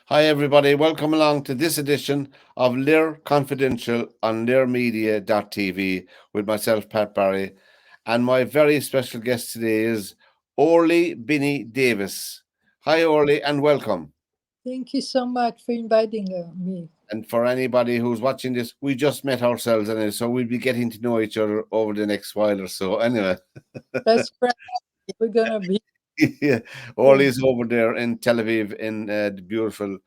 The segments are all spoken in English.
Hi, everybody. Welcome along to this edition of LiR Confidential on LiRmedia.tv with myself, Pat Barry. And my very special guest today is Orly Benny Davis. Hi, Orly, and welcome. Thank you so much for inviting me. And for anybody who's watching this, we just met ourselves, and so we'll be getting to know each other over the next while or so. Anyway, Best friend, we're gonna be yeah, soon. Orly's over there in Tel Aviv in the beautiful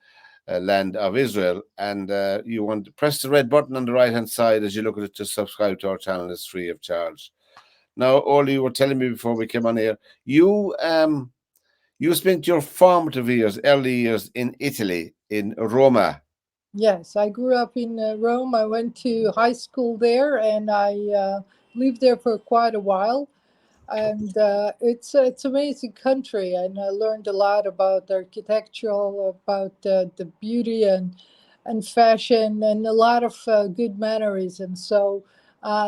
land of Israel. And you want to press the red button on the right hand side as you look at it to subscribe to our channel. It's free of charge. Now, Orly, you were telling me before we came on here, you spent your formative years, early years in Italy, in Roma. Yes, I grew up in Rome. I went to high school there, and I lived there for quite a while. And it's amazing country, and I learned a lot about architectural, about the beauty and fashion, and a lot of good mannerism. So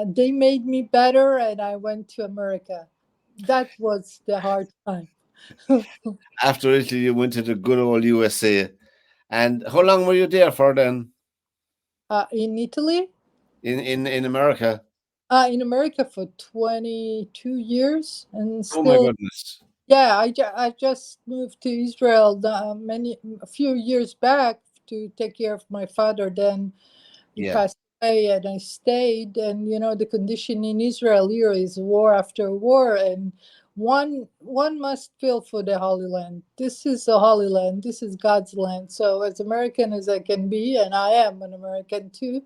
they made me better, and I went to America. That was the hard time. After Italy, you went to the good old USA. And how long were you there for then In Italy, in America? in America for 22 years, and Oh, my still, goodness. yeah, I just moved to Israel a few years back to take care of my father. Then he Yeah, passed away, and I stayed. And the condition in Israel here is war after war, and one must feel for the Holy Land. This is the Holy Land. This is God's land. So as American as I can be, and I am an American too,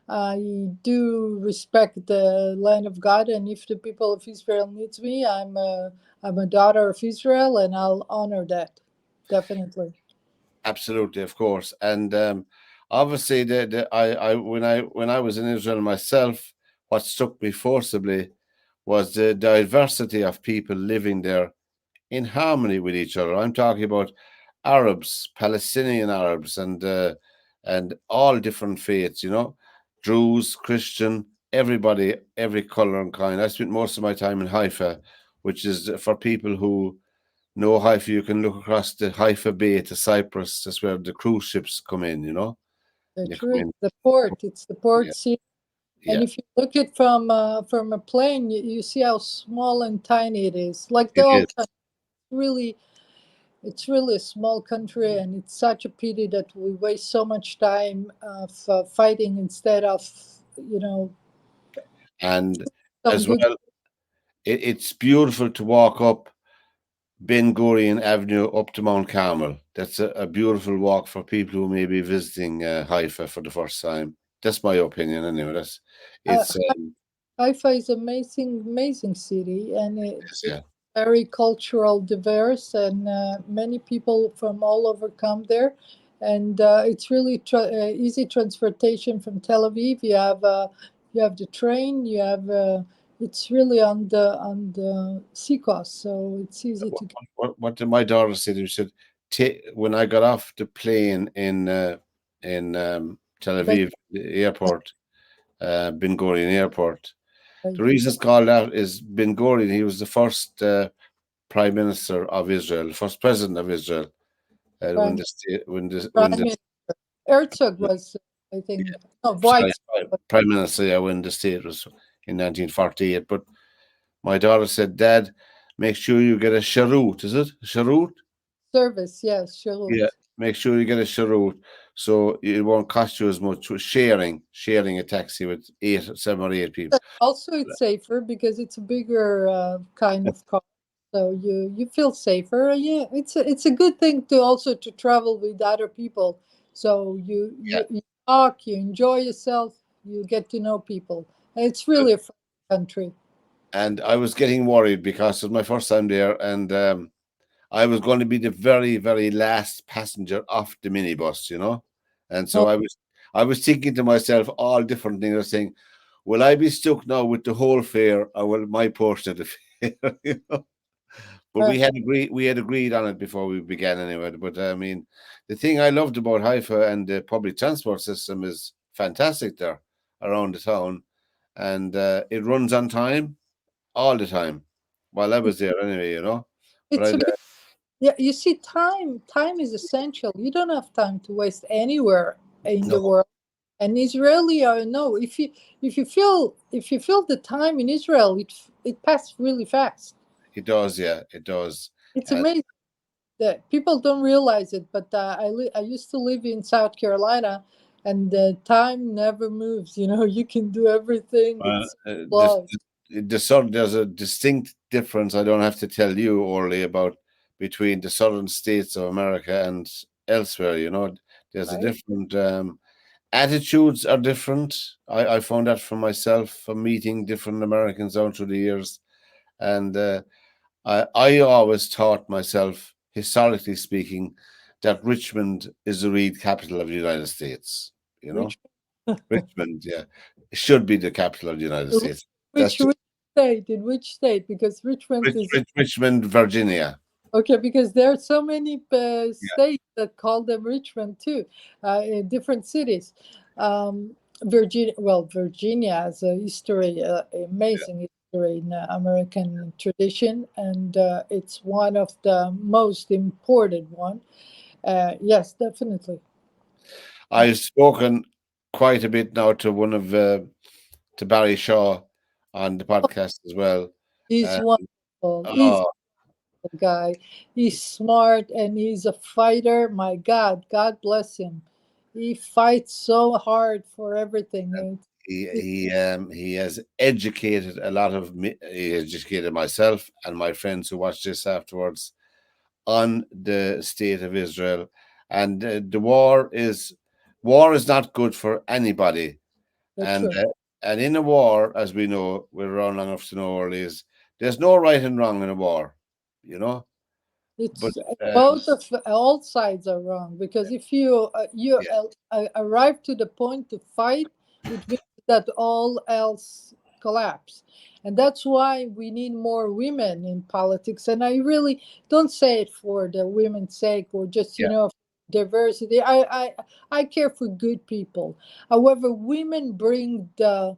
I do respect the land of God, and if the people of Israel needs me, I'm a daughter of Israel, and I'll honor that, definitely. absolutely, of course. And obviously, when I was in Israel myself, what struck me forcibly was the diversity of people living there in harmony with each other. I'm talking about Arabs, Palestinian Arabs, and all different faiths. Druze, Christian, everybody, every color and kind. I spent most of my time in Haifa, which is for people who know Haifa. You can look across the Haifa Bay to Cyprus. That's where the cruise ships come in. The They come truth, in. the port, it's the Yeah, port city. And yeah, if you look it from a plane, you see how small and tiny it is. Like the it whole is. country, really, it's really a small country, and it's such a pity that we waste so much time fighting instead of, you know, And some as good. well, it's beautiful to walk up Ben Gurion Avenue up to Mount Carmel. That's a beautiful walk for people who may be visiting Haifa for the first time. That's my opinion, anyway. Uh, It's Haifa is amazing, amazing city, and it's yeah. very cultural diverse, and many people from all over come there. And it's really easy transportation from Tel Aviv. You have the train. It's really on the seacoast, so it's easy What, to get. what did my daughter say? She said, when I got off the plane in Tel But Aviv the airport, Ben Gurion Airport. uh, The reason it's called that is Ben Gurion. He was the first prime minister of Israel, first president of Israel. When Prime, the state, when Prime the Minister Herzog was, I think, no, sorry, Weitz. Prime Minister, yeah, when the state was in 1948. But my daughter said, Dad, make sure you get a charut. Is it? Charut? Service, yes, Yeah. Sharut. Make sure you get a charut so it won't cost you as much with sharing a taxi with 7 or 8 people. Also, it's safer because it's a bigger kind of car, so you feel safer. Yeah, it's a good thing to also to travel with other people. So you talk, you enjoy yourself, you get to know people. And it's Yeah. really a fun country. And I was getting worried because it was my first time there, and I was going to be the very, very last passenger off the minibus. And so Oh, I was thinking to myself all different things. I was saying, will I be stuck now with the whole fare, or will my portion of the fare? But uh, we had agreed on it before we began anyway. But I mean, the thing I loved about Haifa and the public transport system is fantastic there around the town, and it runs on time all the time. While I was there, anyway. But it's I a bit. Yeah, you see, time is essential. You don't have time to waste anywhere in No, the world. And Israeli, no, if you feel the time in Israel, it passes really fast. it does. Yeah, it does. It's And amazing that people don't realize it. But I used to live in South Carolina, and the time never moves. You know, you can do everything. uh, It's this, love, there's a distinct difference. I don't have to tell you, Orly, about between the southern states of America and elsewhere. You know, there's a right? different attitudes are different. I found that for myself from meeting different Americans down through the years, and I always taught myself, historically speaking, that Richmond is the real capital of the United States. You know, Which Richmond, yeah, it should be the capital of the United States. That's which state? In which state? Because Richmond is Richmond, Virginia. okay, because there are so many Yeah, states that call them Richmond too, in different cities. Virginia, well, Virginia has a history, amazing history in American tradition, and it's one of the most important one. Yes, definitely. I've spoken quite a bit now to one of to Barry Shaw on the podcast as well. He's Uh, wonderful. He's oh, a guy. He's smart and he's a fighter. My God, God bless him. He fights so hard for everything. he has educated a lot of me. He educated myself and my friends who watched this afterwards on the state of Israel, and the war is not good for anybody. That's And right. and in a war, as we know, we're around long enough to know, Orly, is there's no right and wrong in a war, you know. But It's uh, both of all sides are wrong because if you yeah, arrive to the point to fight, it means that all else collapse, and that's why we need more women in politics. And I really don't say it for the women's sake or just yeah, diversity. I care for good people. However, women bring the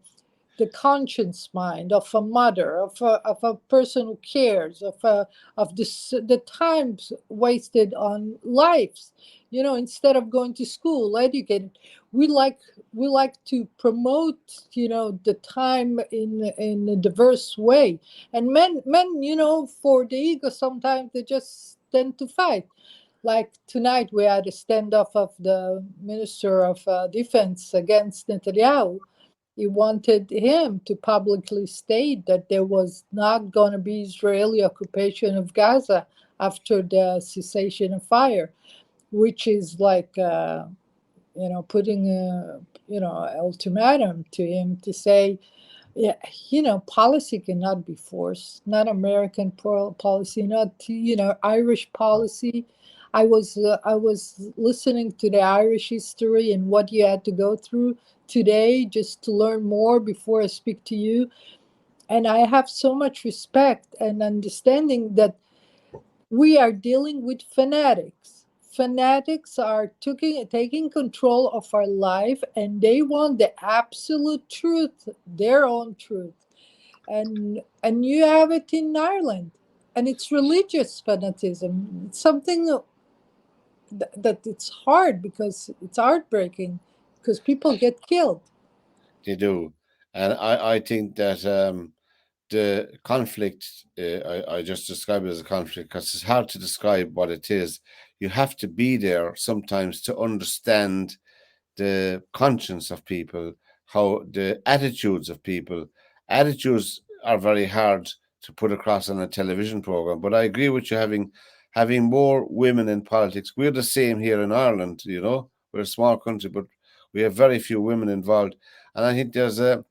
conscience mind of a mother, of a person who cares, of the times wasted on lives. You know, instead of going to school, educated, we like we like to promote, the time in a diverse way. And men, for the ego, sometimes they just tend to fight. Like tonight, we had a standoff of the Minister of Defense against Netanyahu. He wanted him to publicly state that there was not going to be Israeli occupation of Gaza after the cessation of fire, which is like, putting ultimatum to him to say, yeah, policy cannot be forced, not American policy, not, Irish policy. I was listening to the Irish history and what you had to go through today just to learn more before I speak to you. And I have so much respect and understanding that we are dealing with fanatics. Fanatics are taking control of our life and they want the absolute truth, their own truth. And you have it in Ireland. And it's religious fanaticism. It's something that it's hard because it's heartbreaking because people get killed. they do. And I think that the conflict, I just describe it as a conflict because it's hard to describe what it is. You have to be there sometimes to understand the conscience of people, how the attitudes of people. Attitudes are very hard to put across on a television program. But I agree with you having more women in politics. We're the same here in Ireland, you know. We're a small country, but we have very few women involved. And I think there's an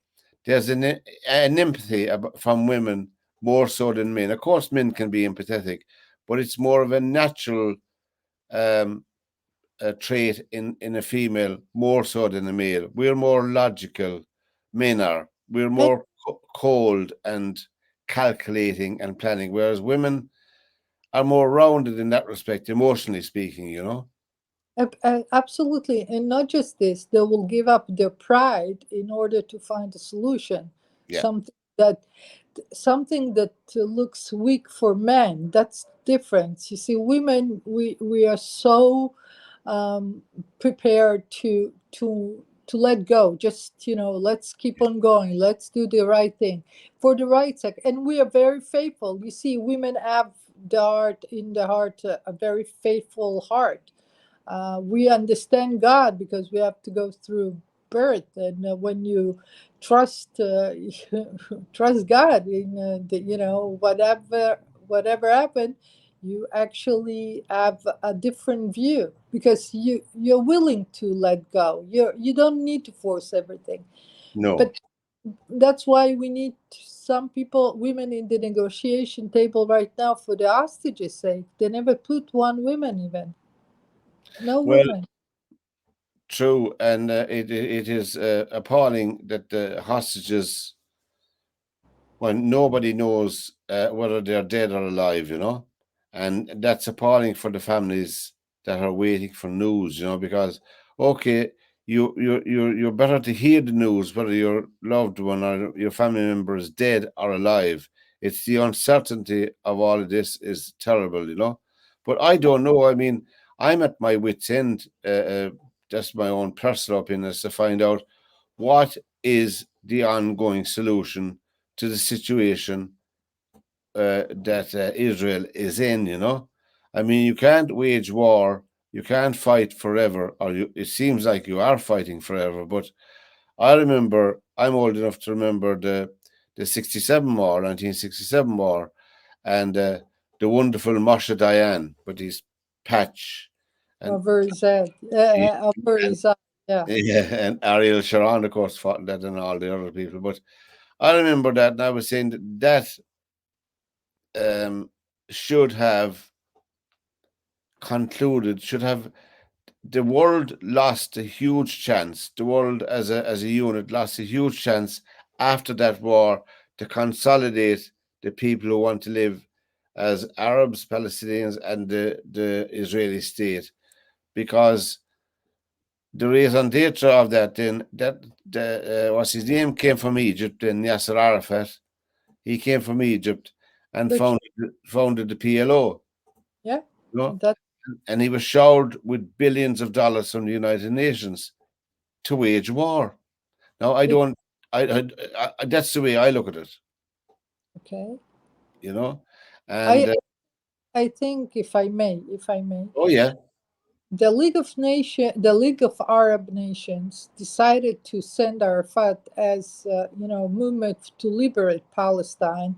empathy from women more so than men. Of course, men can be empathetic, but it's more of a natural um, trait in a female more so than a male. We're more logical. Men are. We're And more cold and calculating and planning, whereas women are more rounded in that respect, emotionally speaking. You know. absolutely. And not just this, they will give up their pride in order to find a solution. Yeah. Something that something that looks weak for men. That's different. You see, women, we are so prepared to let go. Just, let's keep on going. Let's do the right thing for the right sake. And we are very faithful. You see, women have the heart, a very faithful heart. We understand God because we have to go through birth, and when you trust trust God in whatever happened, you actually have a different view because you're willing to let go. You don't need to force everything, No. but that's why we need some people, women in the negotiation table right now for the hostages' sake. They never put one woman, even no Well, woman. true, and it is appalling that the hostages, when nobody knows whether they're dead or alive, and that's appalling for the families that are waiting for news, because okay, you're better to hear the news whether your loved one or your family member is dead or alive. It's the uncertainty of all of this is terrible, But I don't know. I mean, I'm at my wit's end. Just my own personal opinion is to find out what is the ongoing solution to the situation that Israel is in. I mean, you can't wage war, you can't fight forever, or it seems like you are fighting forever. But I'm old enough to remember the 67 war, 1967 war, and the wonderful Moshe Dayan with his patch. And, Over his head, over and his eye. Yeah, yeah, and Ariel Sharon, of course, fought that and all the other people. But I remember that, and I was saying that should have concluded, should have the world lost a huge chance. The world as a unit lost a huge chance after that war to consolidate the people who want to live as Arabs, Palestinians, and the Israeli state, because the raison d'etre of that then that the what's his name came from Egypt, and Yasser Arafat. He came from Egypt and that's founded the PLO, yeah. you know, That and he was showered with billions of dollars from the United Nations to wage war. Now, I it don't, that's the way I look at it, okay. you know, I and I think if I may, oh yeah, the League of Arab Nations decided to send Arafat as movement to liberate Palestine,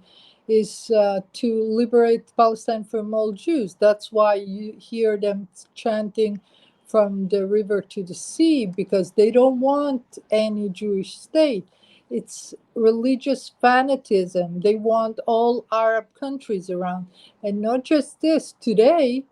is to liberate Palestine from all Jews. That's why you hear them chanting from the river to the sea, because they don't want any Jewish state. It's religious fanatism. They want all Arab countries around. And not just this, today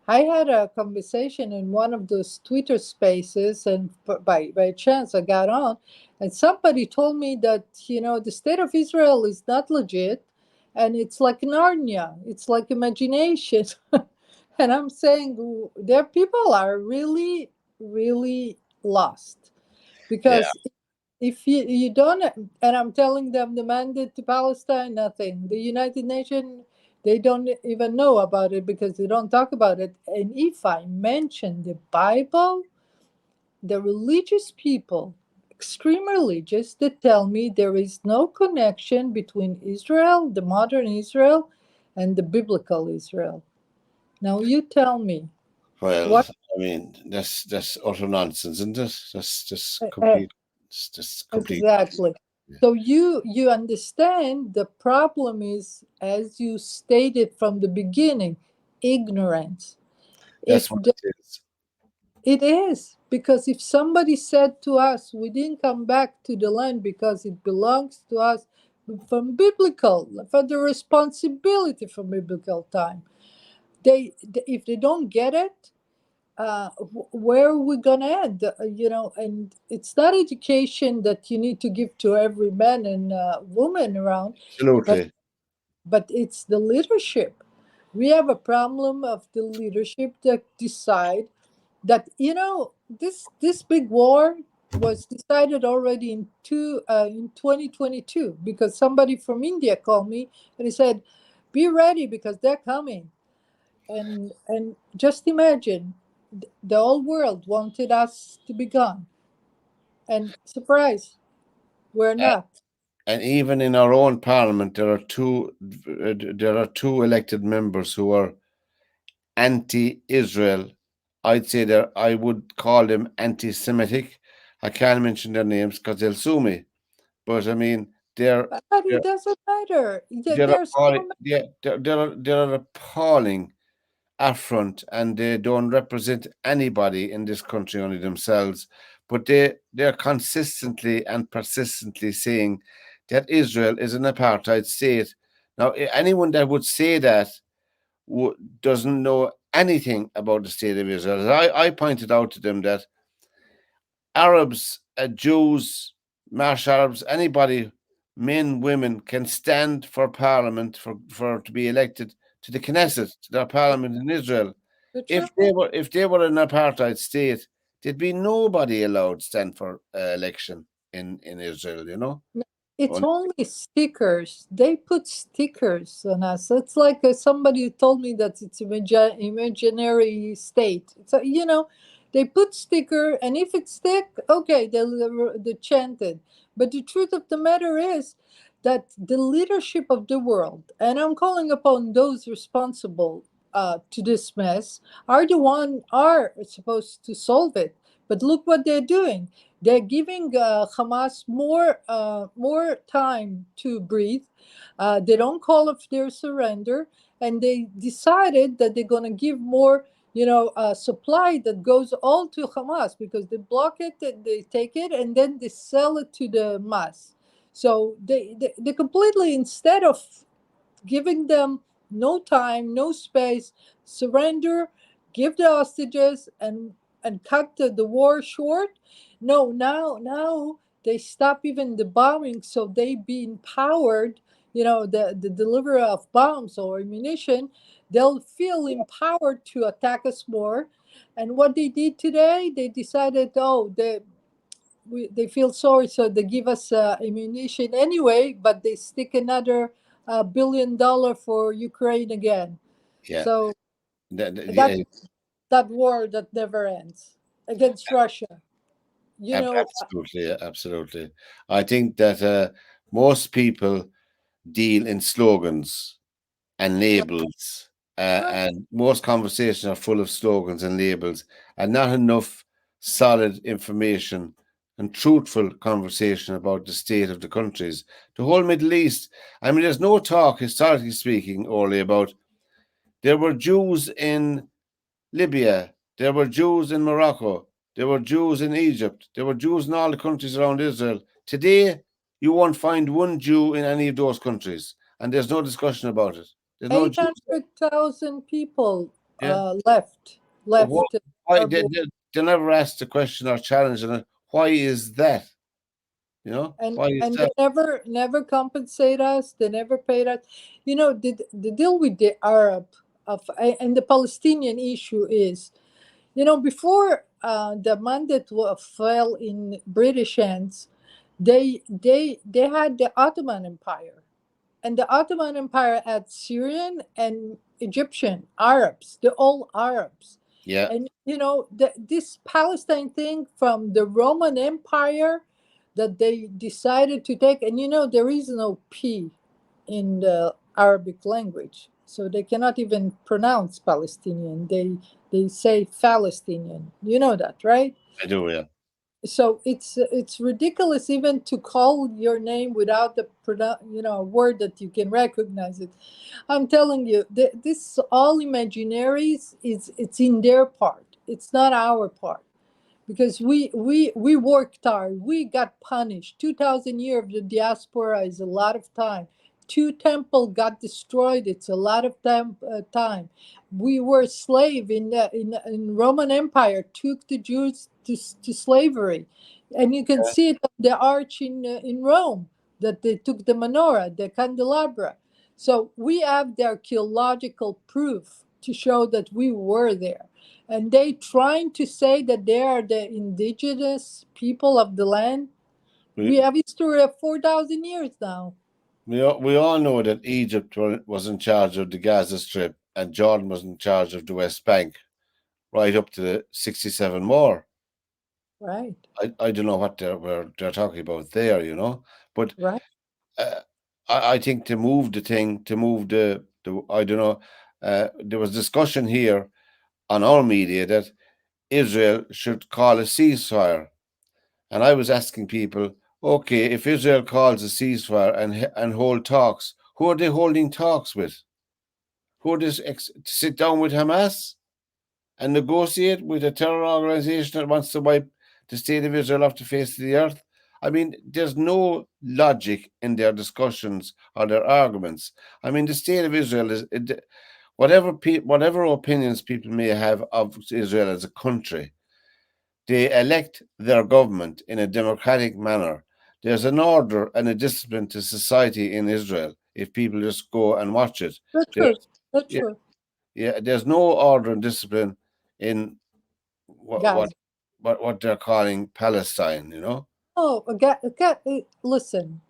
I had a conversation in one of those Twitter spaces, and by chance I got on, and somebody told me that the state of Israel is not legit, and it's like Narnia, it's like imagination, and I'm saying their people are really, really lost, yeah, because if you don't, and I'm telling them the mandate to Palestine, nothing. The United Nations, they don't even know about it because they don't talk about it. And if I mention the Bible, the religious people, extreme religious, they tell me there is no connection between Israel, the modern Israel, and the biblical Israel. Now you tell me well, what. I mean, that's utter nonsense, isn't it? That's just uh, uh, complete, it's just complete. Exactly. Yeah. So you understand the problem is, as you stated from the beginning, ignorance. That's If what the, it is. it is, because if somebody said to us, we didn't come back to the land because it belongs to us from biblical, for the responsibility from biblical time, if they don't get it, where are we gonna end? And it's not education that you need to give to every man and woman around, but Absolutely. it's the leadership. We have a problem of the leadership that decide that this big war. was decided already in 2022, because somebody from India called me and he said, "Be ready because they're coming." And just imagine, the whole world wanted us to be gone, and surprise, we're A- not. And even in our own parliament, there are two elected members who are anti-Israel. I would call them anti-Semitic. I can't mention their names because they'll sue me. But I mean, they're But they're it doesn't matter. they're There's so appalling. many. They're appalling affront, and they don't represent anybody in this country, only themselves. But they're consistently and persistently saying that Israel is an apartheid state. Now, anyone that would say that doesn't know anything about the state of Israel. I pointed out to them that Arabs, Jews, Marsh Arabs, anybody, men, women, can stand for parliament for to be elected to the Knesset, to their parliament in Israel. The If truth. they were an apartheid state, there'd be nobody allowed to stand for election in Israel. It's On- only stickers. They put stickers on us. It's like somebody told me that it's imaginary state. So they put sticker, and if it stick, okay, they chant it. But the truth of the matter is that the leadership of the world, and I'm calling upon those responsible to this mess, are supposed to solve it. But look what they're doing. They're giving Hamas more time to breathe. They don't call of their surrender, and they decided that they're going to give more, supply that goes all to Hamas, because they block it, they take it, and then they sell it to the mass. So they completely, instead of giving them no time, no space, surrender, give the hostages, and cut the war short. No, now they stop even the bombing, so they be empowered. The deliverer of bombs or ammunition, they'll feel empowered to attack us more. And what they did today, they decided, oh, they feel sorry, so they give us ammunition anyway, but they stick another $1 billion for Ukraine again. yeah, So that yeah, that war that never ends against Russia. You know, absolutely, yeah, absolutely. I think that most people deal in slogans and labels, right. and most conversations are full of slogans and labels, and not enough solid information and truthful conversation about the state of the countries. The whole Middle East. I mean, there's no talk, historically speaking, Orly, about there were Jews in Libya, there were Jews in Morocco, there were Jews in Egypt, there were Jews in all the countries around Israel. Today, you won't find one Jew in any of those countries, and there's no discussion about it. There's no Jews. 800,000 people Yeah. left Why, left why our they, border. they never asked the question or challenge on it. Why is that? and Why is and they that? never compensate us. They never paid us. The deal with the Arab of and the Palestinian issue is, before the mandate fell in British hands, they had the Ottoman Empire, and the Ottoman Empire had Syrian and Egyptian Arabs, the all Arabs. Yeah, And this Palestine thing from the Roman Empire that they decided to take, and there is no P in the Arabic language, so they cannot even pronounce Palestinian. They say Palestinian. You know that, right? I do. Yeah, So it's ridiculous even to call your name without the word that you can recognize it. I'm telling you, this all imaginaries, it's in their part, it's not our part, because we worked hard. We got punished. 2,000 years of the diaspora is a lot of time. Two temple got destroyed. It's a lot of time. We were slave in Roman Empire. Took the Jews to slavery, and you can see it on the arch in Rome, that they took the menorah, the candelabra. So we have the archaeological proof to show that we were there. And they trying to say that they are the indigenous people of the land. We We have history of 4,000 years now. we all know that Egypt was in charge of the Gaza Strip and Jordan was in charge of the West Bank right up to the 67 war. Right, I don't know what they're talking about there, but right. uh, I think to move the thing, to move the I don't know, there was discussion here on our media that Israel should call a ceasefire. And I was asking people, okay, if Israel calls a ceasefire and hold talks, who are they holding talks with? Who are they to sit down with Hamas and negotiate with a terror organization that wants to wipe the state of Israel off the face of the earth? I mean, there's no logic in their discussions or their arguments. I mean, the state of Israel is whatever opinions people may have of Israel as a country. They elect their government in a democratic manner. There's an order and a discipline to society in Israel if people just go and watch it. That's true. There's That's yeah, true. yeah, there's no order and discipline in what what Guys, what they're calling Palestine, oh, listen.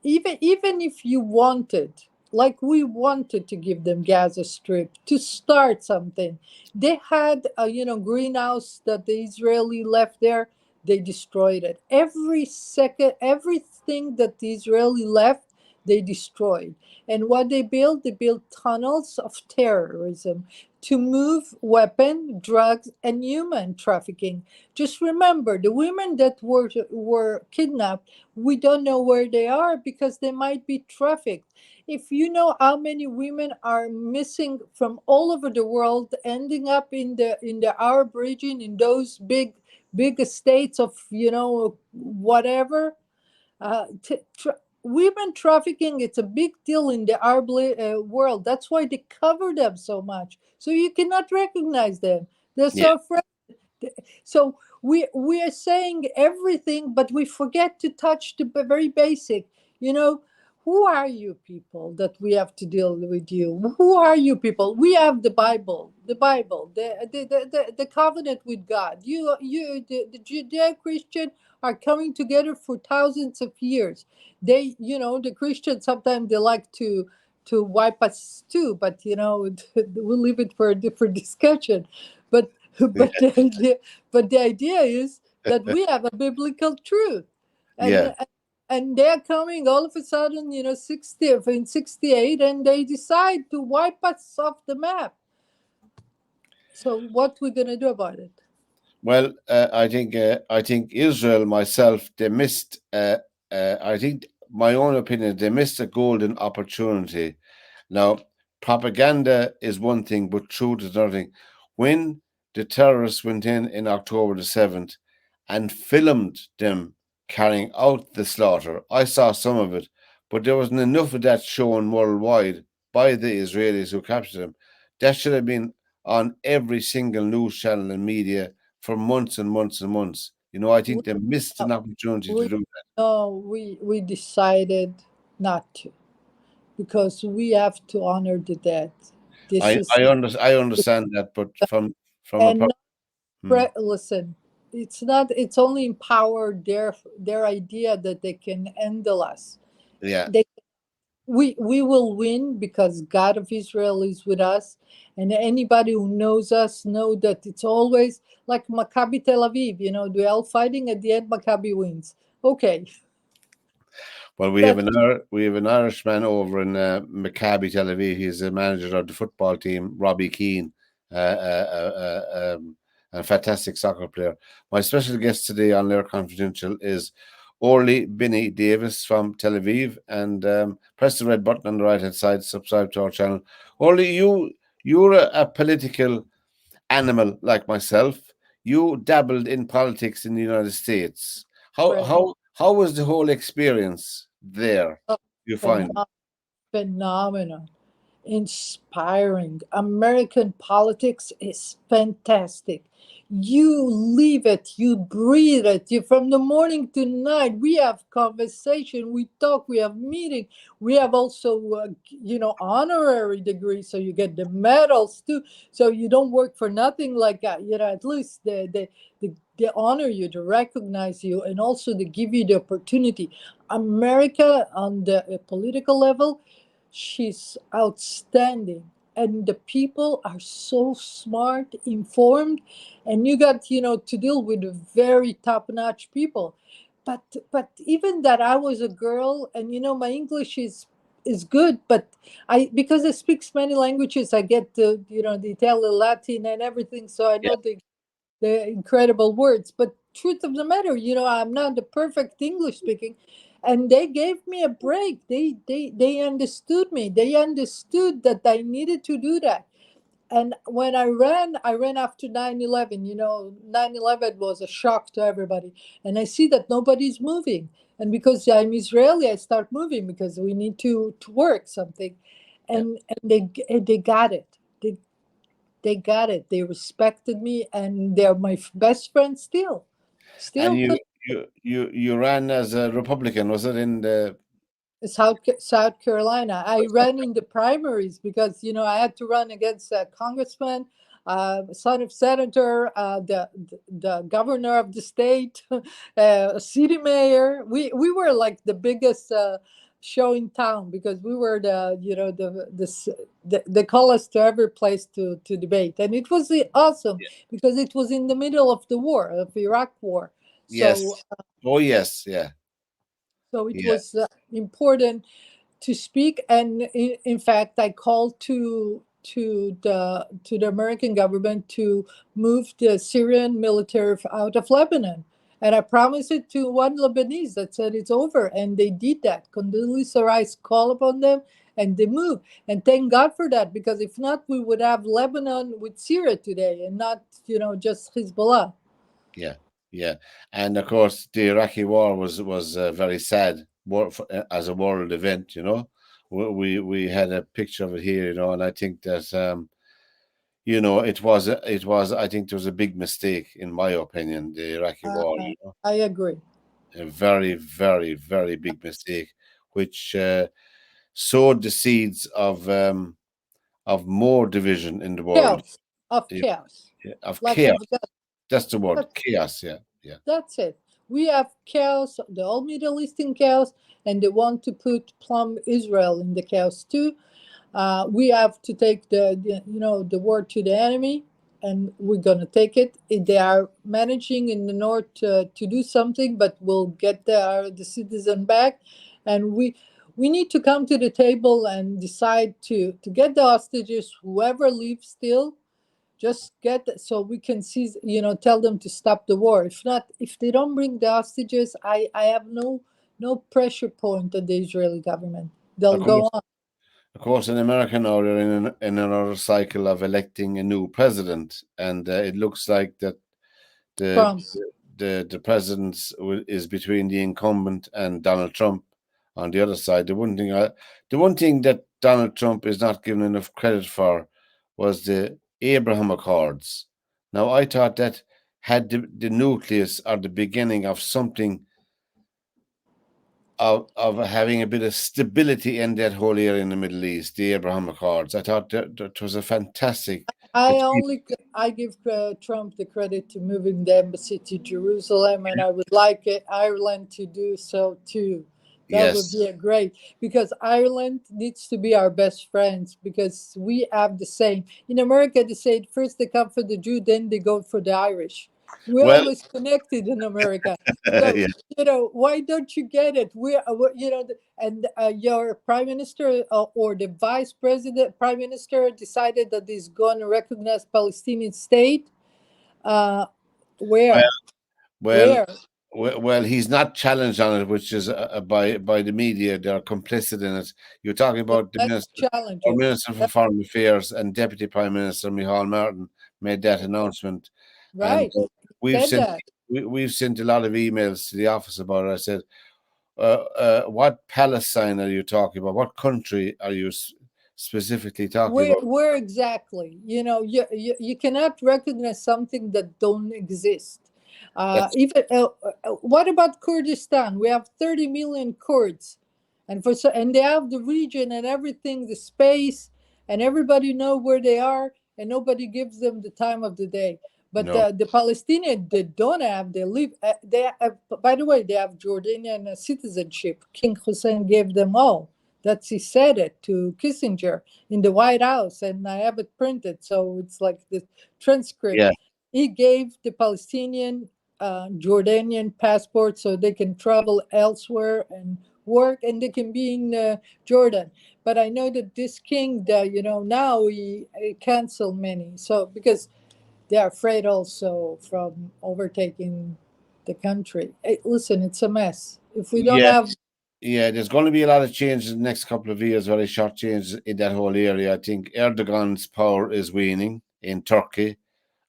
Even if you wanted, like we wanted to give them Gaza Strip to start something, they had a greenhouse that the Israeli left there. They destroyed it. Every second, everything that the Israeli left, they destroyed. And what they built tunnels of terrorism to move weapon, drugs, and human trafficking. Just remember, the women that were kidnapped, we don't know where they are because they might be trafficked. If you know how many women are missing from all over the world, ending up in the Arab region, in those big estates of whatever, women trafficking, it's a big deal in the Arab world. That's why they cover them so much, so you cannot recognize them. They're Yeah. so afraid. So we are saying everything, but we forget to touch the very basic. You know, who are you people that we have to deal with you? Who are you people? We have the Bible, the covenant with God. The Judeo Christian are coming together for thousands of years. The Christians sometimes they like to wipe us too, but we'll leave it for a different discussion. But but the idea, is that we have a biblical truth, Yeah. and they're coming all of a sudden, 68, and they decide to wipe us off the map. So what we gonna do about it? Well, I think Israel myself they missed. I think my own opinion they missed a golden opportunity. Now, propaganda is one thing, but truth is another thing. When the terrorists went in October the 7th and filmed them carrying out the slaughter, I saw some of it, but there wasn't enough of that shown worldwide by the Israelis who captured them. That should have been on every single news channel and media for months and months and months. I We, think they missed uh, an opportunity to we do that. no, we decided not to, because we have to honor the dead. This is I understand that, but from a and hmm, listen, it's only empower their idea that they can handle us. yeah. They we will win because God of Israel is with us, and anybody who knows us know that it's always like Maccabi Tel Aviv. They're all fighting, at the end Maccabi wins. Okay. Well, That's We have an Irishman over in Maccabi Tel Aviv. He's the manager of the football team, Robbie Keane, a fantastic soccer player. My special guest today on LiR Confidential is Orly Benny Davis from Tel Aviv, and press the red button on the right hand side. Subscribe to our channel. Orly, you're a political animal like myself. You dabbled in politics in the United States. How right. how how was the whole experience there? Oh, You find phenomenal. Phenomenal. inspiring. American politics is fantastic. You live it, you breathe it. You from the morning to night. We have conversation, we talk, we have meeting. We have also, honorary degrees, so you get the medals too. So you don't work for nothing. Like at least they honor you, they recognize you, and also they give you the opportunity. America on the political level, she's outstanding, and the people are so smart, informed, and you got to deal with very top-notch people. But even that, I was a girl, and my English is good, but I because I speak many languages, I get the Italian, Latin, and everything, so I Yeah, know the incredible words. But truth of the matter, I'm not the perfect English speaking, and they gave me a break. They understood me. They understood that I needed to do that. And when I ran after 9/11. 9/11 was a shock to everybody, and I see that nobody's moving. And because I'm Israeli, I start moving because we need to work something, yeah. and they got it. They got it. They respected me, and they're my best friends still. And Still you to you ran as a Republican, was it in the? South Carolina. I ran in the primaries because I had to run against a congressman, son of senator, the governor of the state, a city mayor. We were like the biggest show in town because we were they call us to every place to debate, and it was awesome because it was in the middle of the war, of Iraq war. So Yes. Oh yes, yeah, so it yeah, was important to speak. And in fact, I called to the American government to move the Syrian military out of Lebanon. And I promised it to one Lebanese that said it's over, and they did that. Condoleezza Rice called upon them, and they moved. And thank God for that, because if not, we would have Lebanon with Syria today, and not just Hezbollah. yeah, yeah. And of course, the Iraqi war was very sad as a world event. We had a picture of it here. And I think that it was. I think there was a big mistake, in my opinion, the Iraqi war. Uh, I agree. A very, very, very big mistake, which sowed the seeds of more division in the world, Chaos of yeah, chaos, yeah, of like chaos. Afghanistan. That's the word, chaos. Yeah, yeah, That's it. We have chaos, the whole Middle Eastern chaos, and they want to put plumb Israel in the chaos too. We have to take the war to the enemy, and we're gonna take it. They are managing in the north to do something, but we'll get the citizen back, and we need to come to the table and decide to get the hostages, whoever leaves still. Just get so we can see, tell them to stop the war. If not, if they don't bring the hostages, I have no pressure point on the Israeli government. of They'll course. go on. Of course, in America now they're in another cycle of electing a new president, and it looks like that the Trump. the president is between the incumbent and Donald Trump on the other side. The one thing that Donald Trump is not given enough credit for was the Abraham Accords. Now, I thought that had the nucleus or the beginning of something of having a bit of stability in that whole area in the Middle East, the Abraham Accords. I thought that was a fantastic achievement. I give Trump the credit to moving the embassy to Jerusalem, and I would like Ireland to do so too. That would Yes. be a great, because Ireland needs to be our best friends, because we have the same. In America, they say first they come for the Jew, then they go for the Irish. We're Well, always connected in America. So, yeah. why don't you get it? And your prime minister or the vice president, prime minister decided that he's going to recognize Palestinian state. Uh, Well, where? well, Where? well, he's not challenged on it, which is by the media. They're complicit in it. You're talking So about the let's minister, challenge our it. Minister for That- Foreign Affairs and Deputy Prime Minister Micheál Martin made that announcement, and right. we've Said sent that. we've sent a lot of emails to the office about it. I said, what Palestine are you talking about? What country are you specifically talking about. Where exactly? You cannot recognize something that don't exist. That's Even what about Kurdistan? We have 30 million Kurds, and they have the region and everything, the space, and everybody know where they are, and nobody gives them the time of the day. But no. the Palestinians, they don't have. They live. They have, by the way, they have Jordanian citizenship. King Hussein gave them all. That's he said it to Kissinger in the White House, and I have it printed, so it's like the transcript. Yeah. He gave the Palestinian Jordanian passport so they can travel elsewhere and work, and they can be in Jordan. But I know that this king, now he canceled many, so because they are afraid also from overtaking the country. Hey, listen, it's a mess. If we don't Yeah. have Yeah, there's going to be a lot of changes in the next couple of years, very short changes in that whole area. I think Erdogan's power is waning in Turkey.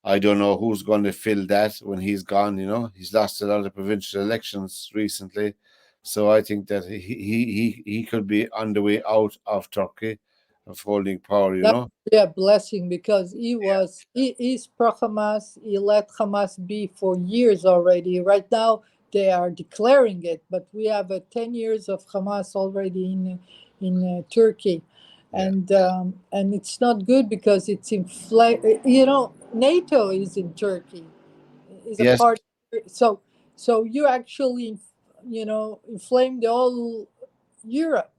I don't know who's going to fill that when he's gone. He's lost a lot of provincial elections recently, so I think that he could be on the way out of Turkey of holding power. that would be a blessing because he is pro Hamas. He let Hamas be for years already. Right now they are declaring it, but we have 10 years of Hamas already in Turkey, Yeah. and it's not good because it's NATO is in Turkey, is a Yes, part. So you actually inflame the whole Europe.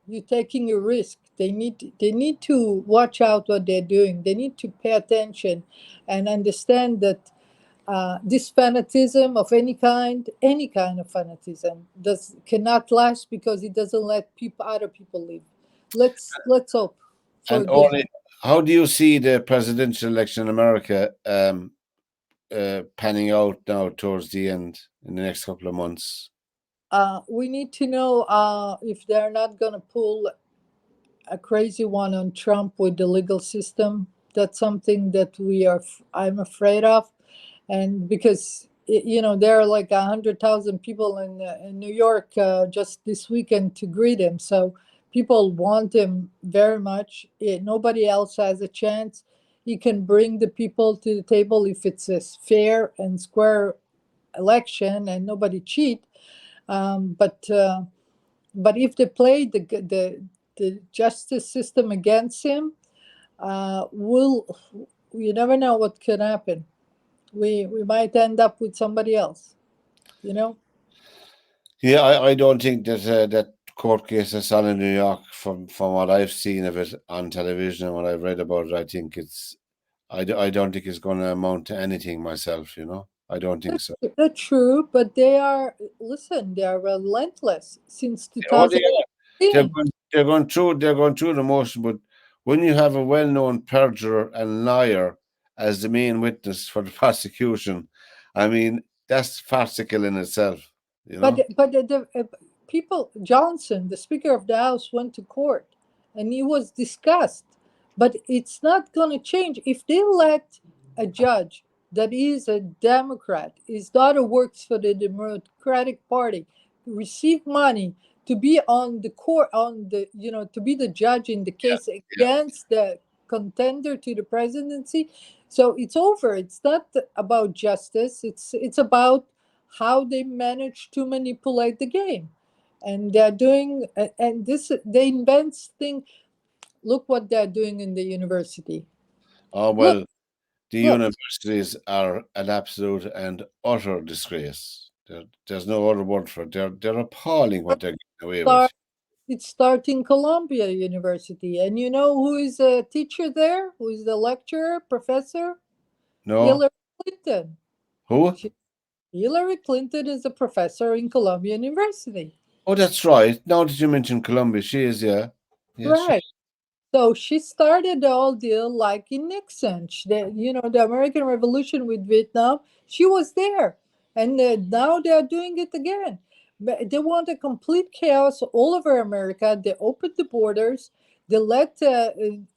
You're taking a risk. They need to watch out what they're doing. They need to pay attention and understand that this fanatism of any kind of fanatism, does cannot last because it doesn't let other people live. Let's hope for and good. only how do you see the presidential election in America panning out now towards the end in the next couple of months? We need to know if they're not going to pull a crazy one on Trump with the legal system. That's something that I'm afraid of, and because there are like 100,000 people in New York just this weekend to greet him. So people want him very much. Nobody else has a chance. He can bring the people to the table if it's a fair and square election and nobody cheat. But if they play the justice system against him, will you never know what can happen. We might end up with somebody else. You know. Yeah, I don't think that that court case is on in New York from what I've seen of it on television and what I've read about it. I think I don't think it's going to amount to anything myself. I don't think so. That's true, but they are listen. They are relentless since Oh, they are. 2015. They're going through the motion, but when you have a well-known perjurer and liar as the main witness for the prosecution, I mean that's farcical in itself. You But know. the people, Johnson, the Speaker of the House, went to court, and he was discussed. But it's not going to change if they let a judge that is a Democrat, his daughter works for the Democratic Party, receive money to be on the court, to be the judge in the case Yeah. against the contender to the presidency. So it's over. It's not about justice. It's about how they manage to manipulate the game, and they're doing and this they invent thing. Look what they're doing in the university. Oh look well, the look universities are an absolute and utter disgrace. There's no other word for it. They're appalling what they're getting away with. start it starts in Columbia University, and you know who is a teacher there, who is the lecturer professor? No, Hillary Clinton. who? she, Hillary Clinton is a professor in Columbia University. Oh, that's right. Now that you mention Columbia, she is. Yeah, yes, she. Right. So she started the whole deal like in Nixon. The American Revolution with Vietnam. She was there, and now they are doing it again. But they want a complete chaos all over America. They opened the borders. They let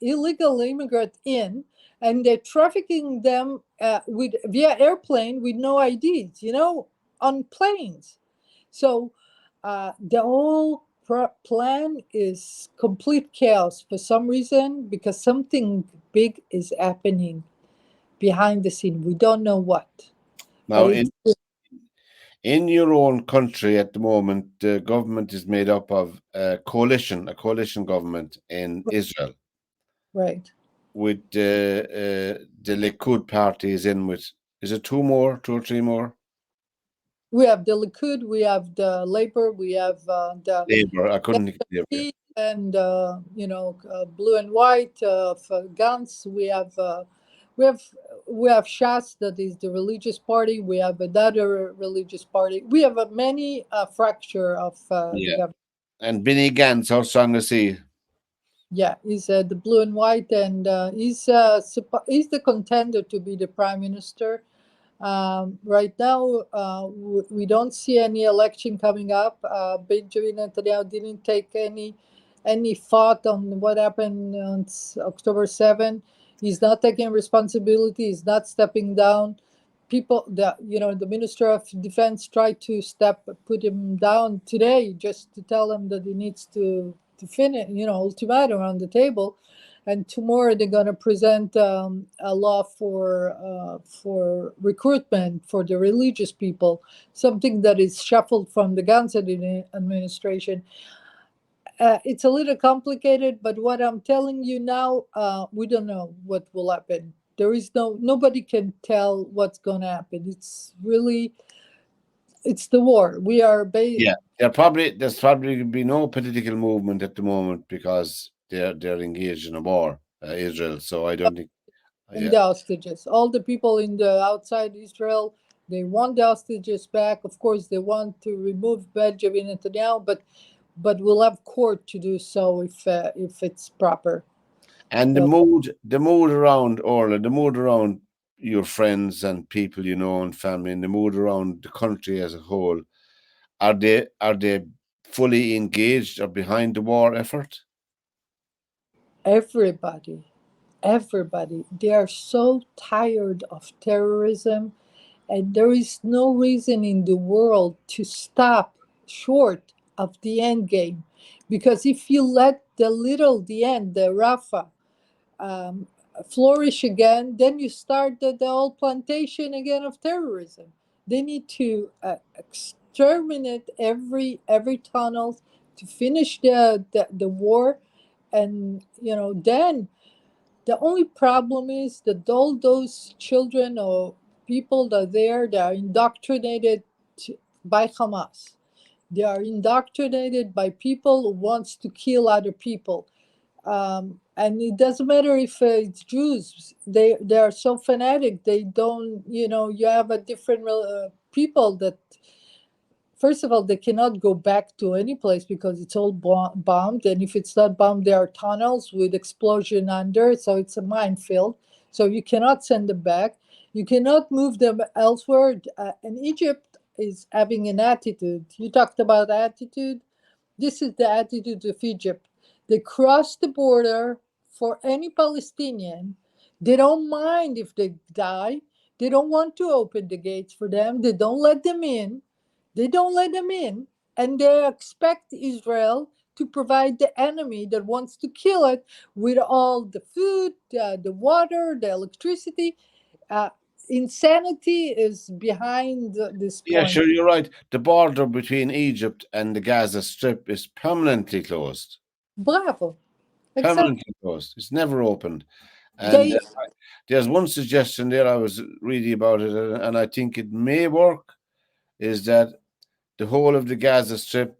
illegal immigrants in, and they're trafficking them with via airplane with no IDs. On planes. So the whole plan is complete chaos for some reason, because something big is happening behind the scene. We don't know what, but Now, in your own country at the moment, the government is made up of a coalition government in Israel, right. with the Likud party is in with, is it two or three more? We have the Likud, we have the Labor, we have the Labour, I couldn't think of Labour. FDP, and blue and white for Gantz. We have we have Shas, that is the religious party. We have another religious party. We have a many fracture of the Yeah. government. And Benny Gantz, how strong is he? Yeah, he's the blue and white, and he's the contender to be the prime minister. Right now, we don't see any election coming up. Benjamin Netanyahu didn't take any thought on what happened on October 7. He's not taking responsibility. He's not stepping down. People, the Minister of Defense tried to put him down today, just to tell him that he needs to finish, ultimatum on the table. And tomorrow they're going to present a law for recruitment for the religious people, something that is shuffled from the Gantz administration. It's a little complicated, but what I'm telling you now, we don't know what will happen. There is nobody can tell what's going to happen. It's the war. We are Yeah, there's probably be no political movement at the moment because they're engaged in a war, Israel. So I don't think. and Yeah, the hostages. All the people in the outside Israel, they want the hostages back. Of course, they want to remove Benjamin Netanyahu, but we'll have court to do so if it's proper. and So the mood around Orla, the mood around your friends and people you know and family, and the mood around the country as a whole, are they fully engaged or behind the war effort? everybody, everybody, they are so tired of terrorism, and there is no reason in the world to stop short of the end game, because if you let the end, the Rafah, um, flourish again, then you start the whole plantation again of terrorism. They need to exterminate every tunnel to finish the war, and then the only problem is that all those children or people that are there, they are indoctrinated by Hamas. They are indoctrinated by people who wants to kill other people, and it doesn't matter if it's Jews. They are so fanatic. They don't. You have a different people that. First of all, they cannot go back to any place because it's all bombed. And if it's not bombed, there are tunnels with explosion under. So it's a minefield. So you cannot send them back. You cannot move them elsewhere. And Egypt is having an attitude. You talked about attitude. This is the attitude of Egypt. They cross the border for any Palestinian. They don't mind if they die. They don't want to open the gates for them. They don't let them in. They don't let them in. And they expect Israel to provide the enemy that wants to kill it with all the food, the water, the electricity. Uh, Insanity is behind this Yeah, point. sure, you're right. The border between Egypt and the Gaza Strip is permanently closed. Bravo. Exactly. Permanently closed. It's never opened. And They there's one suggestion there, I was reading about it, and I think it may work, is that the whole of the Gaza Strip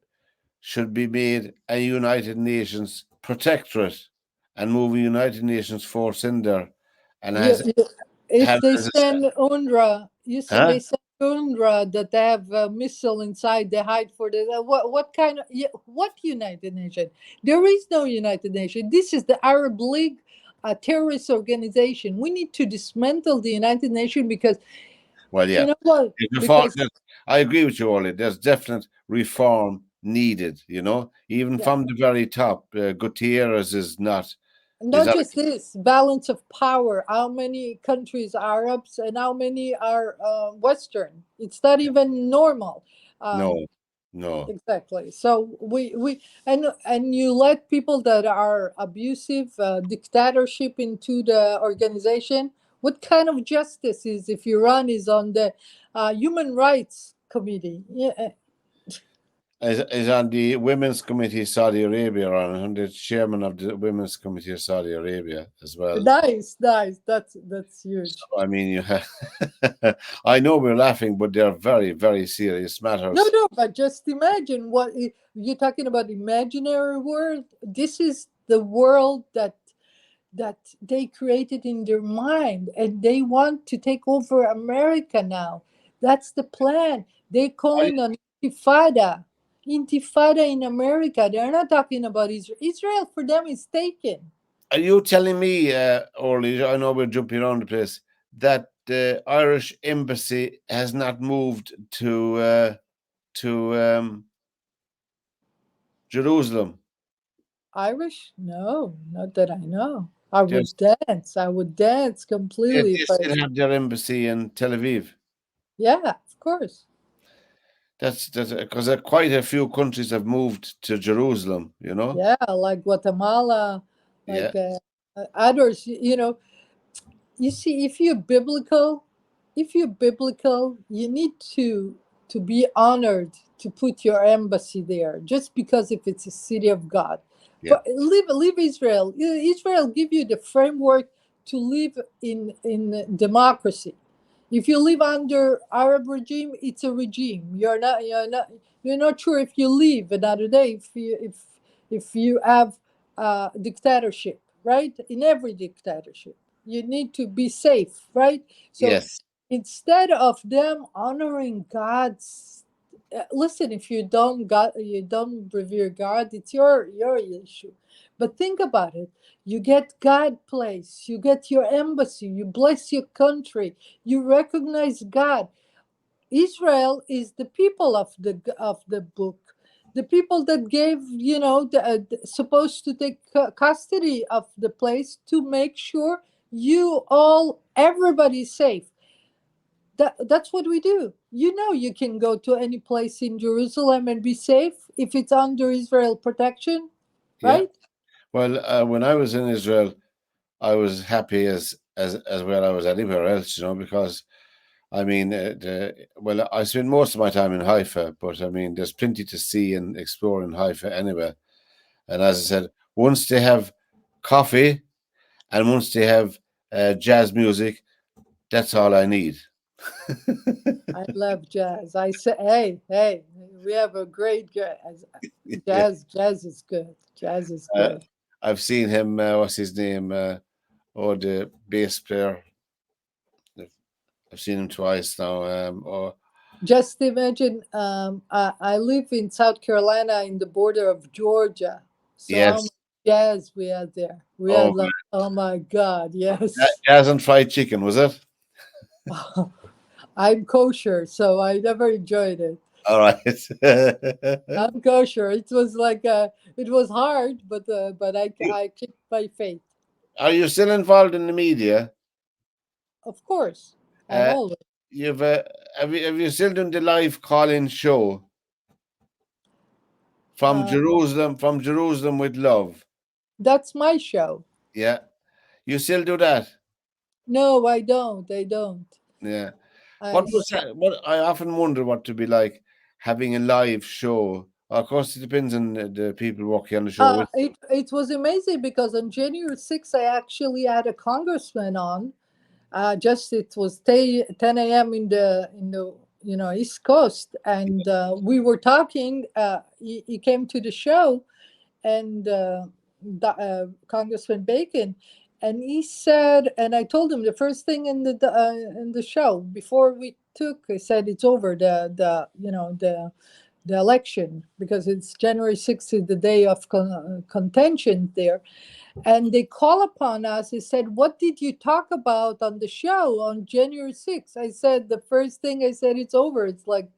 should be made a United Nations protectorate and move a United Nations force in there and if have they as a, send UNRWA, huh? they send UNRWA that they have a missile inside, they hide for the what kind of what United Nation? There is no United Nation. This is the Arab League, a terrorist organization. We need to dismantle the United Nation because Well, you yeah. know what? Because I agree with you, Orly. There's definite reform needed, even yeah, from the very top. Gutierrez is not not, just this balance of power. How many countries are Arabs and how many are Western? It's not even normal. Um, no. No. Exactly. So we and you let people that are abusive, dictatorship into the organization. What kind of justice is if Iran is on the human rights committee? Yeah, Is on the Women's Committee Saudi Arabia and the chairman of the Women's Committee of Saudi Arabia as well. nice, nice. That's So, huge. I mean, you have. I know we're laughing, but they're very, very serious No, matters. no, but just imagine what you're talking about. Imaginary world. This is the world that they created in their mind, and they want to take over America now. That's the plan. They Are, calling on intifada in America. They're not talking about Israel. Israel for them is taken. are you telling me, Orly? I know we're jumping around the place. That the Irish embassy has not moved to Jerusalem. Irish? No, not that I know. I There's, would dance. I would dance they completely if I. still have their embassy in Tel Aviv. Yeah, of course. That's because quite a few countries have moved to Jerusalem. You know. Yeah, like Guatemala, Yeah. like others. You know, you see, if you're biblical, you need to be honored to put your embassy there, just because if it's a city of God. Yeah. But leave Israel. Israel give you the framework to live in democracy. If you live under Arab regime, it's a regime. You're not sure if you leave another day if you have dictatorship, right? In every dictatorship, you need to be safe, right? So Yes. instead of them honoring God's, listen, if you don't revere God, it's your issue. But think about it. You get God place, you get your embassy, you bless your country, you recognize God. Israel is the people of the book, the people that gave, supposed to take custody of the place to make sure everybody's safe. That's what we do. You can go to any place in Jerusalem and be safe if it's under Israel protection, Yeah. right? Well, when I was in Israel, I was happy as well I was anywhere else, because I mean, well, I spend most of my time in Haifa, but I mean, there's plenty to see and explore in Haifa anyway. And as I said, once they have coffee and once they have jazz music, that's all I need. I love jazz. I say, hey, we have a great jazz. Yeah. Jazz is good. Jazz is Uh, good. I've seen him. What's his name? The bass player. I've seen him twice now. Just imagine, I live in South Carolina in the border of Georgia. So how Yes. much jazz we had there? We Oh, had like, oh my God, man. yes. Jazz and fried chicken, was it? I'm kosher, so I never enjoyed it. All right. I'm kosher. It was like, it was hard, but I kept my faith. Are you still involved in the media? Of course, I'm Uh, always. you've have you still done the live call-in show Uh, From Jerusalem with love? that's my show. Yeah, you still do that? No, I don't. I don't. Yeah. I What was that? What I often wonder what to be like having a live show. Of course, it depends on the people working on the show with. it was amazing because on January 6th, I actually had a congressman on. Just it was 10 a.m. in the East Coast, and we were talking. He came to the show, and Congressman Bacon, and he said, and I told him the first thing in the show before we took, I said it's over the election because it's January 6th is the day of contention there, and they call upon us. He said, "What did you talk about on the show on January 6th?" I said, the first thing I said, it's over. It's like,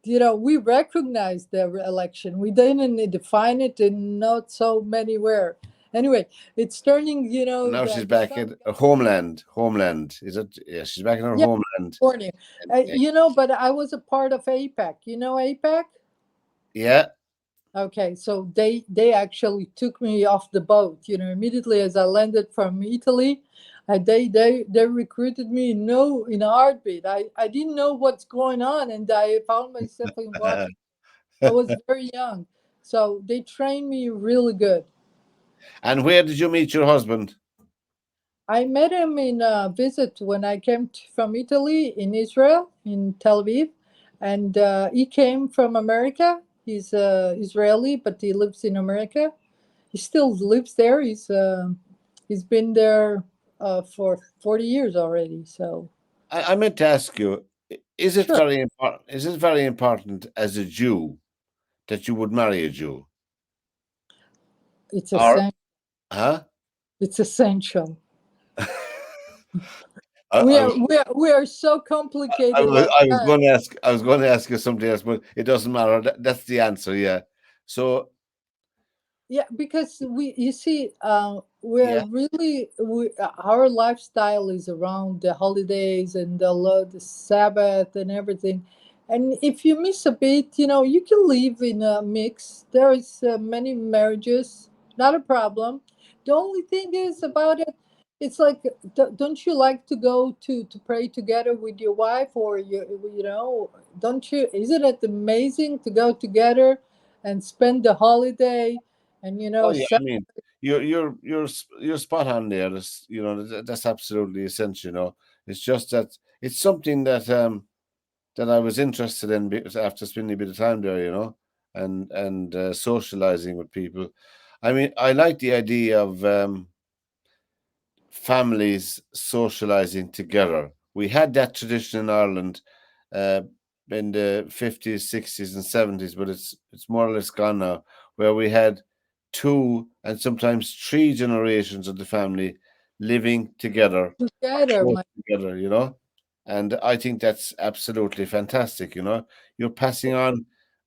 we recognize the election. We didn't define it in not so many where. Anyway, it's turning, Now she's the back sun. in her homeland. Homeland, is it? Yeah, she's back in her Yeah, homeland. morning. Yeah. But I was a part of APAC. You know APAC? Yeah. Okay, so they actually took me off the boat. Immediately as I landed from Italy, they recruited me in a heartbeat. I didn't know what's going on, and I found myself in water. I was very young, so they trained me really good. And where did you meet your husband? I met him in a visit when I came from Italy in Israel, in Tel Aviv, and he came from America. He's Israeli, but he lives in America. He still lives there. He's been there for 40 years already. So I meant to ask you, is it sure, very important? Is it very important as a Jew that you would marry a Jew? it's Or, essential. huh? It's essential. I, We I, are we are we are so complicated like I was that. going to ask. I was going to ask you something else, but it doesn't matter. That's the answer. Yeah. So, Yeah, because you see, we're yeah. really our lifestyle is around the holidays and the Sabbath and everything, and if you miss a bit, you can live in a mix. There is many marriages, not a problem. The only thing is about it, it's like, don't you like to go to pray together with your wife, or don't you? Isn't it amazing to go together and spend the holiday? And Oh yeah. I mean, you're spot on there. That's absolutely essential. It's just that it's something that I was interested in after spending a bit of time there. And socializing with people. I mean, I like the idea of families socializing together. We had that tradition in Ireland uh, in the 50s, 60s, and 70s, but it's more or less gone now, where we had two and sometimes three generations of the family living together, together, close together. And I think that's absolutely fantastic. You're passing on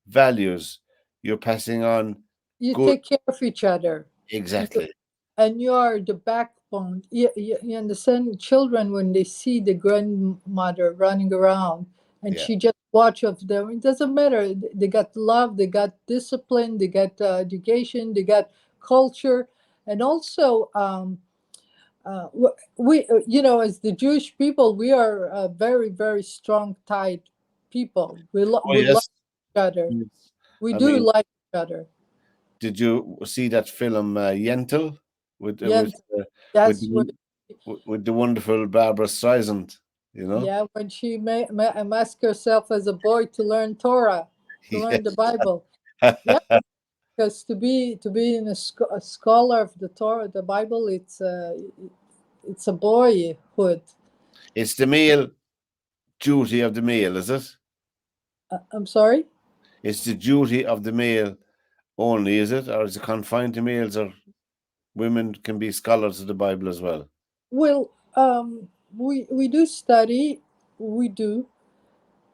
values, you're passing on you good. take care of each other. You, Exactly. and you are the backbone. You understand, children, when they see the grandmother running around and Yeah. she just watch of them, it doesn't matter. They got love, they got discipline, they got education, they got culture. And also, as the Jewish people, we are a very, very strong tied people. Oh We love yes. each other. Yes. We I do mean, like each other. did you see that film Yentl with uh, Yeah, with uh, with that's where. the, with the wonderful Barbara Streisand? You know, Yeah, when she masked herself as a boy to learn Torah, to learn the Bible. Yeah, because to be a scholar of the Torah, the Bible, it's a boyhood. it's the male duty of the male, is it? I'm sorry. It's the duty of the male only, is it, or is it confined to males, or women can be scholars of the Bible as well? Well, we do study, we do,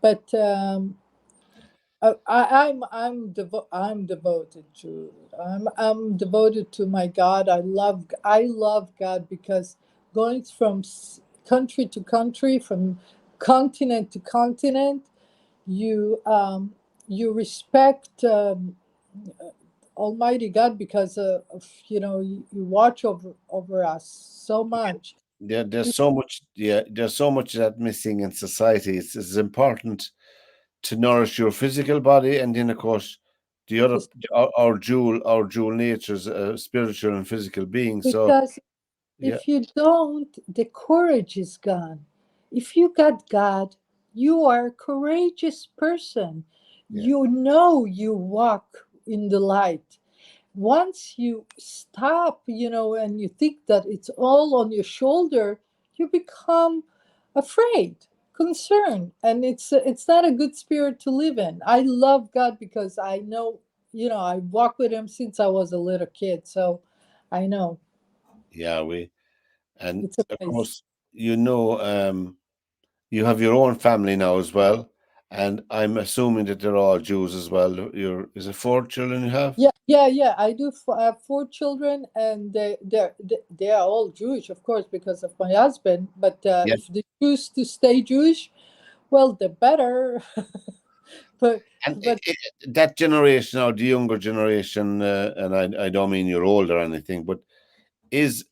but I'm devoted to I'm devoted to my God. I love God because going from country to country, from continent to continent, you you respect Almighty God because you watch over us so much. There's so much. Yeah, there's so much of that missing in society. It's important to nourish your physical body, and then of course the other our jewel nature's spiritual and physical being. So Because yeah, if you don't, the courage is gone. If you got God, you are a courageous person. yeah, You walk in the light. Once you stop, and you think that it's all on your shoulder, you become afraid, concerned, and it's not a good spirit to live in. I love God because I know, I walk with him since I was a little kid, so I know yeah. And it's of amazing. course you have your own family now as well, and I'm assuming that they're all Jews as well. Is it four children you have? Yeah, yeah, yeah. I have four children, and they are all Jewish, of course, because of my husband. But Yeah, if they choose to stay Jewish, well, the better. but And but that generation, or the younger generation, and I don't mean you're old or anything, but is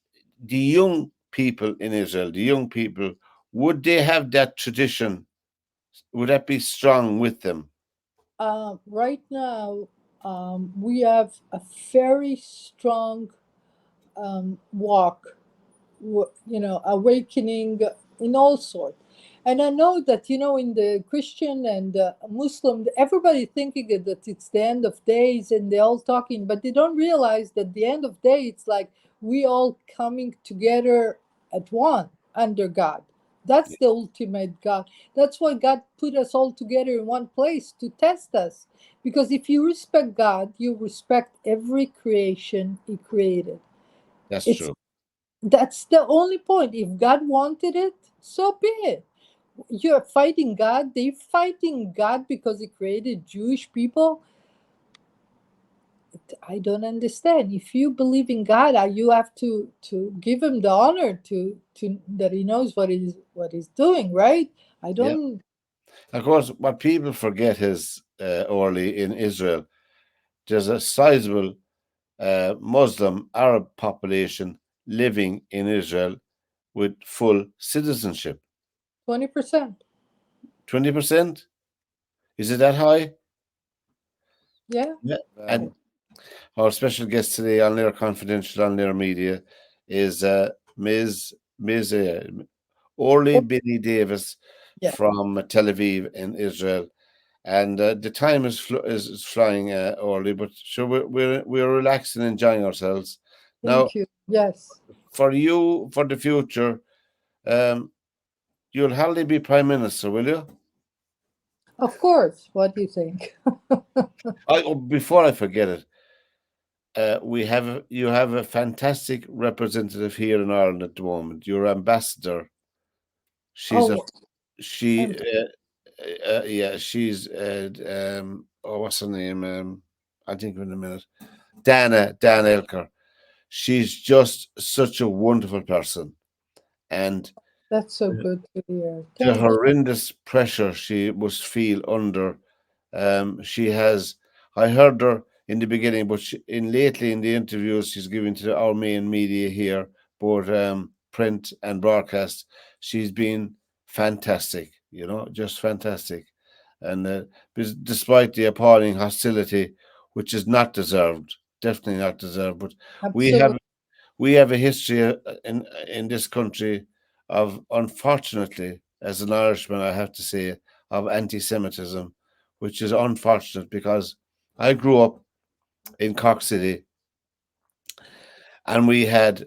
the young people in Israel, the young people, would they have that tradition? Would that be strong with them? right now, we have a very strong walk, awakening in all sorts. And I know that, in the Christian and Muslim, everybody thinking that it's the end of days and they're all talking, but they don't realize that the end of day, it's like we all coming together at one under God. That's the ultimate God. That's why God put us all together in one place to test us. Because if you respect God, you respect every creation He created. That's It's true. That's the only point. If God wanted it, so be it. You're fighting God. They're fighting God because He created Jewish people. I don't understand. If you believe in God, you have to give Him the honor to that He knows what He's doing, right? I Yeah. don't. Of course, what people forget is, Orly, in Israel, there's a sizable Muslim Arab population living in Israel with full citizenship. 20%. 20%? Is it that high? Yeah. Yeah. And our special guest today on LiR Confidential on LiR Media is Ms. Orly Benny Davis Yeah. from Tel Aviv in Israel. And the time is flying, Orly, but sure, we're relaxing, enjoying ourselves. Now, Thank you. Yes. for you, for the future, um, you'll hardly be prime minister, will you? Of course. What do you think? Before I forget it, you have a fantastic representative here in Ireland at the moment. Your ambassador. She's a Oh, she. and Yeah, she's. Oh, what's her name? I think in a minute. Dan Elker. She's just such a wonderful person, and that's so good to hear. the Thank you. horrendous pressure she must feel under. She has. I heard her in the beginning, but in lately in the interviews she's giving to our main media here, both print and broadcast, she's been fantastic. Just fantastic, and despite the appalling hostility, which is not deserved, definitely not deserved, but we have Absolutely. we have a history in this country of, unfortunately, as an Irishman, I have to say, of anti-Semitism, which is unfortunate because I grew up in Cork City, and we had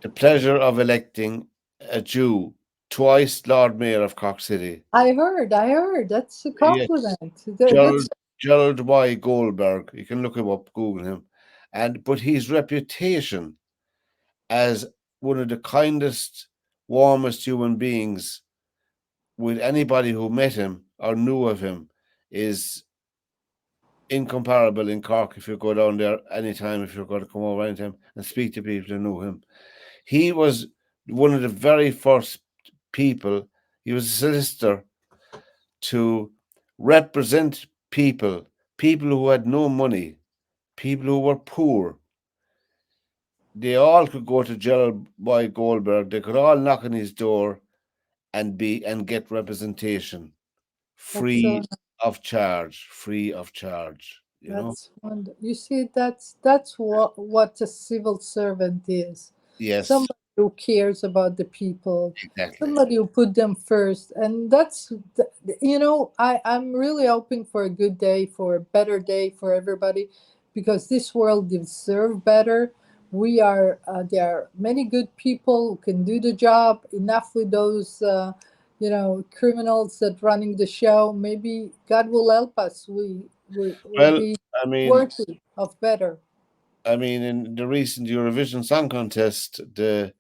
the pleasure of electing a Jew twice Lord Mayor of Cork City. I heard. That's a Yeah, compliment. Gerald That's Gerald Y. Goldberg. You can look him up, Google him, but his reputation as one of the kindest, warmest human beings with anybody who met him or knew of him is incomparable in Cork. If you go down there anytime, if you're going to come over anytime and speak to people who knew him, he was one of the very first people. He was a solicitor to represent people who had no money, people who were poor. They all could go to Gerald Boy Goldberg. They could all knock on his door and get representation that's so free of charge, free of charge. that's wonderful. You see, that's what a civil servant is. Yes, Somebody who cares about the people, exactly. somebody who put them first, and I'm really hoping for a good day, for a better day for everybody, because this world deserves better. There are many good people who can do the job. Enough with those. Criminals that running the show. Maybe God will help us. We will Well, be I mean, worthy of better. in the recent Eurovision Song Contest, the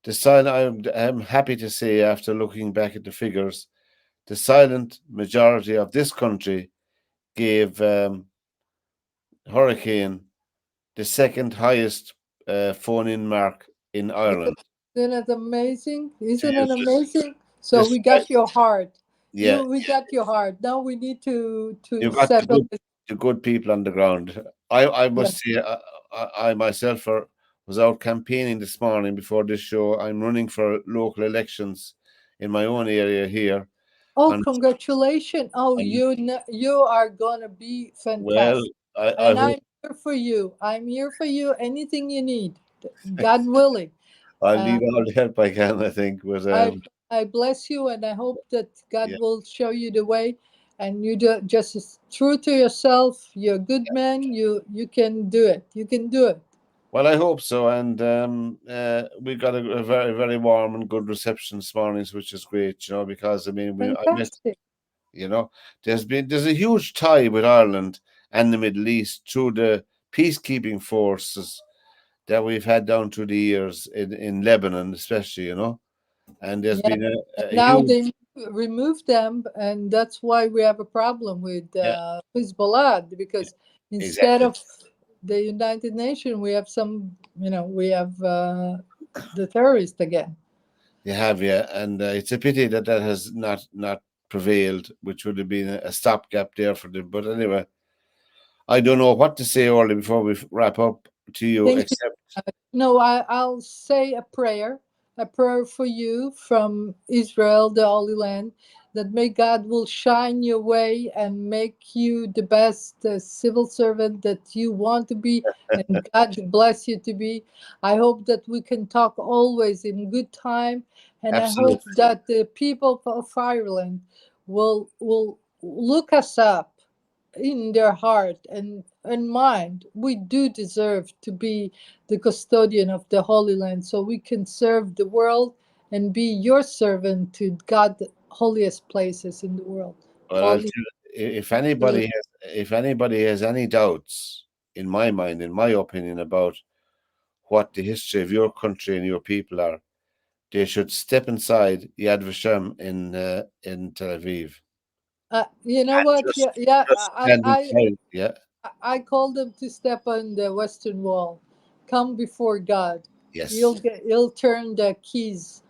silent. I'm happy to say, after looking back at the figures, the silent majority of this country gave Hurricane the second highest phone-in mark in Isn't, Ireland. isn't it amazing? To Isn't it use amazing? So we despite got your heart. Yeah, We got your heart. Now we need to you got settle this. the good people on the ground. I Yeah. must say, I myself was out campaigning this morning before this show. I'm running for local elections in my own area here, Oh, and, congratulations! Oh, and you are gonna be well, fantastic, I and hope I'm here for you. I'm here for you. Anything you need, God willing. I'll Uh, need all the help I can. I think, but I bless you, and I hope that God yeah. will show you the way, and you do just as true to yourself. You're a good man. You can do it. You can do it. Well, I hope so, and we got a very, very warm and good reception this morning, which is great, because I mean, I met, Fantastic. you know, there's a huge tie with Ireland and the Middle East through the peacekeeping forces that we've had down through the years in Lebanon, especially, and there's Yeah. been And a now huge, they remove them, and that's why we have a problem with yeah, Hezbollah, because instead exactly. of the United Nations, we have some, we have the terrorists again. You have, yeah, and it's a pity that has not prevailed, which would have been a stopgap there for them. But anyway, I don't know what to say, Orly, before we wrap up to you, Thank you. except No, I'll say a prayer for you from Israel, the Holy Land, that may God will shine your way and make you the best civil servant that you want to be, and God bless you to be. I hope that we can talk always in good time, and I hope absolutely. that the people of Ireland will look us up in their heart and mind. We do deserve to be the custodian of the Holy Land, so we can serve the world and be your servant to God, the holiest places in the world. Well, I'll tell Holy. you, if anybody has any doubts, in my mind, in my opinion, about what the history of your country and your people are, they should step inside Yad Vashem in Tel Aviv You know and what? Yeah, yeah. just stand inside. Yeah, I call them to step on the Western Wall. Come before God. yes, He'll turn the keys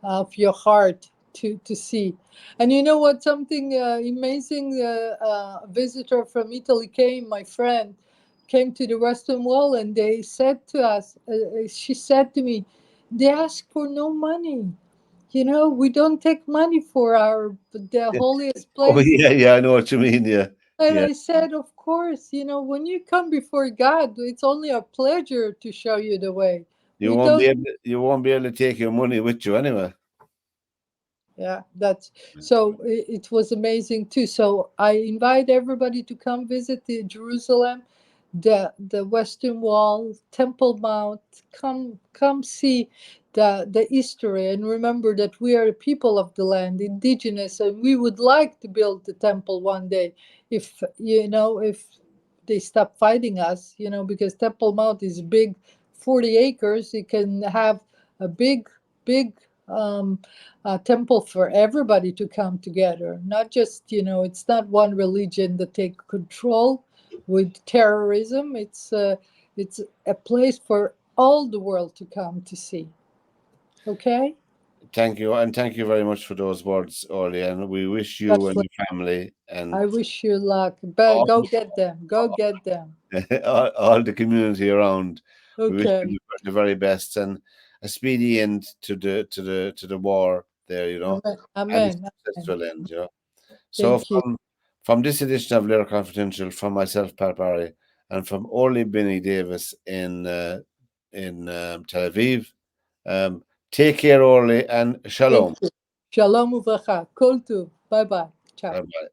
of your heart to see. And you know what? Something amazing. A visitor from Italy came. My friend came to the Western Wall, and they said to us. She said to me, "They ask for no money. We don't take money for the holiest oh place." yeah, yeah, I know what you mean. Yeah, And yeah. I said, "Of course, when you come before God, it's only a pleasure to show you the way. We don't." You won't be able to take your money with you anyway. Yeah, that's so it was amazing too. So I invite everybody to come visit the Jerusalem, the Western Wall, Temple Mount. Come see the history, and remember that we are the people of the land, indigenous, and we would like to build the temple one day, if they stop fighting us, because Temple Mount is big, 40 acres. It can have a big temple for everybody to come together. Not just, it's not one religion that take control with terrorism. It's a place for all the world to come to see. Okay. Thank you, and thank you very much for those words, Orly. And we wish God you and bless. your family and I wish you luck, but all, go get them. Go get them. all the community around. We wish you Okay. the very best and a speedy end to the war there, Amen. and a Amen. Amen. successful end. So Thank you. from this edition of LiR Confidential, from myself, Pat Barry, and from Orly Benny Davis in Tel Aviv. Um, take care, Orly, and Thank shalom. you. Shalom uvracha. Kol tuv. Bye bye. Ciao. Bye bye.